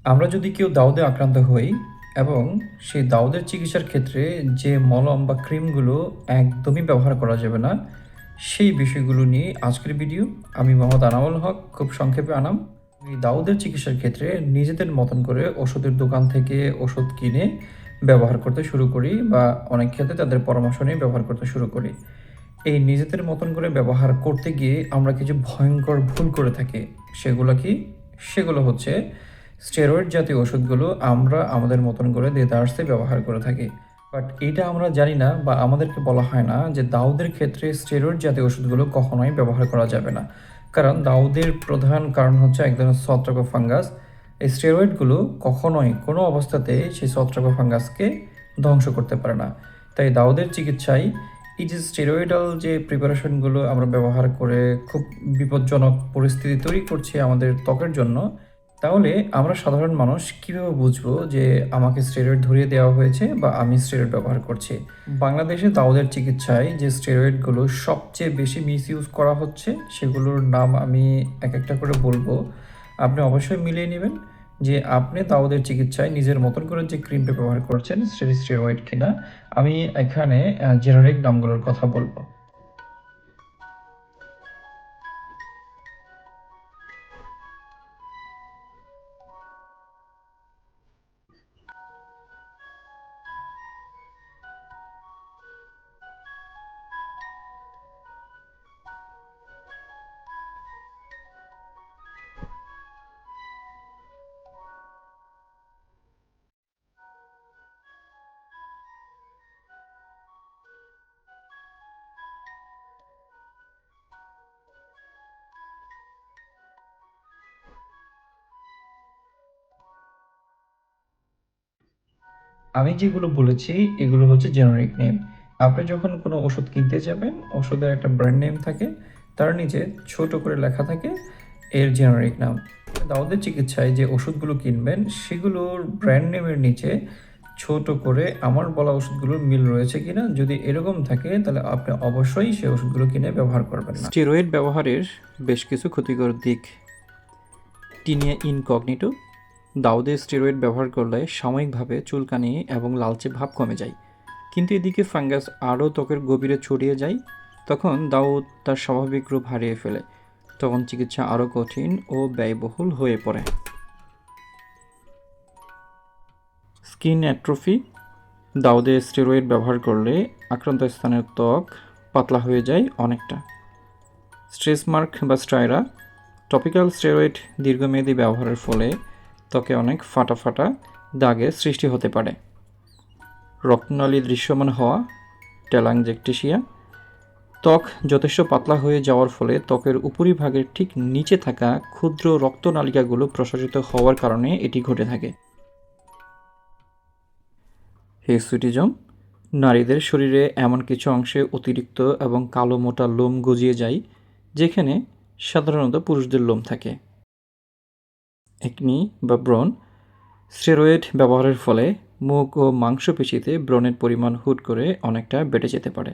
আমরা যদি কেউ দাউদে আক্রান্ত হই এবং সেই দাউদের চিকিৎসার ক্ষেত্রে যে মলম বা ক্রিমগুলো একদমই ব্যবহার করা যাবে না, সেই বিষয়গুলো নিয়ে আজকের ভিডিও। আমি মোহাম্মদ আনামুল হক, খুব সংক্ষেপে আনাম। এই দাউদের চিকিৎসার ক্ষেত্রে নিজেদের মতন করে ওষুধের দোকান থেকে ওষুধ কিনে ব্যবহার করতে শুরু করি, বা অনেক ক্ষেত্রে তাদের পরামর্শ নিয়ে ব্যবহার করতে শুরু করি। এই নিজেদের মতন করে ব্যবহার করতে গিয়ে আমরা কিছু ভয়ঙ্কর ভুল করে থাকি। সেগুলো কি? সেগুলো হচ্ছে স্টেরয়েড জাতীয় ওষুধগুলো আমরা আমাদের মতন করে দেদারসে ব্যবহার করে থাকি। বাট এটা আমরা জানি না, বা আমাদেরকে বলা হয় না যে দাউদের ক্ষেত্রে স্টেরয়েড জাতীয় ওষুধগুলো কখনোই ব্যবহার করা যাবে না। কারণ দাউদের প্রধান কারণ হচ্ছে এক ধরনের ছত্রাক ফাঙ্গাস। এই স্টেরয়েডগুলো কখনোই কোনো অবস্থাতে সেই ছত্রাক ফাঙ্গাসকে ধ্বংস করতে পারে না। তাই দাউদের চিকিৎসায় এই যে স্টেরয়েডাল যে প্রিপারেশনগুলো আমরা ব্যবহার করে খুব বিপজ্জনক পরিস্থিতি তৈরি করছি আমাদের ত্বকের জন্য, তাহলে আমরা সাধারণ মানুষ কিভাবে বুঝবো যে আমাকে স্টেরয়েড ধরিয়ে দেওয়া হয়েছে বা আমি স্টেরয়েড ব্যবহার করছি? বাংলাদেশে দাউদের চিকিৎসায় যে স্টেরয়েডগুলো সবচেয়ে বেশি মিসইউজ করা হচ্ছে সেগুলোর নাম আমি এক একটা করে বলবো। আপনি অবশ্যই মিলিয়ে নেবেন যে আপনি দাউদের চিকিৎসায় নিজের মতন করে যে ক্রিমটা ব্যবহার করছেন সেটি স্টেরয়েড কিনা। আমি এখানে জেনারিক নামগুলোর কথা বলবো। আমি যেগুলো বলেছি এগুলো হচ্ছে জেনারিক নেম। আপনি যখন কোনো ওষুধ কিনতে যাবেন, ওষুধের একটা ব্র্যান্ড নেম থাকে, তার নিচে ছোট করে লেখা থাকে এর জেনারিক নাম। দাউদের চিকিৎসায় যে ওষুধগুলো কিনবেন সেগুলোর ব্র্যান্ড নেমের নিচে ছোট করে আমার বলা ওষুধগুলোর মিল রয়েছে কিনা, যদি এরকম থাকে তাহলে আপনি অবশ্যই সেই ওষুধগুলো কিনে ব্যবহার করবেন না। স্টেরয়েড ব্যবহারের বেশ কিছু ক্ষতিকর দিক। Tinea incognito. দাউদে স্টেরয়েড ব্যবহার করলে সাময়িকভাবে চুলকানি এবং লালচে ভাব কমে যায়, কিন্তু এদিকে ফাঙ্গাস আরও ত্বকের গভীরে ছড়িয়ে যায়। তখন দাউদ তার স্বাভাবিক রূপ হারিয়ে ফেলে। তখন চিকিৎসা আরও কঠিন ও ব্যয়বহুল হয়ে পড়ে। Skin atrophy. দাউদে স্টেরয়েড ব্যবহার করলে আক্রান্ত স্থানের ত্বক পাতলা হয়ে যায় অনেকটা। স্ট্রেস মার্ক বা স্ট্রাইরা। টপিক্যাল স্টেরয়েড দীর্ঘমেয়াদী ব্যবহারের ফলে ত্বকে অনেক ফাটা ফাটা দাগের সৃষ্টি হতে পারে। রক্তনালী দৃশ্যমান হওয়া, টেলাংজেকটেশিয়া। ত্বক যথেষ্ট পাতলা হয়ে যাওয়ার ফলে ত্বকের উপরিভাগের ঠিক নিচে থাকা ক্ষুদ্র রক্তনালিকাগুলো প্রসারিত হওয়ার কারণে এটি ঘটে থাকে। হিরসুটিজম। নারীদের শরীরে এমন কিছু অংশে অতিরিক্ত এবং কালো মোটা লোম গজিয়ে যায় যেখানে সাধারণত পুরুষদের লোম থাকে। একনি বা ব্রণ। স্টেরয়েড ব্যবহারের ফলে মুখ ও মাংসপেশিতে ব্রণের পরিমাণ হুট করে অনেকটা বেড়ে যেতে পারে।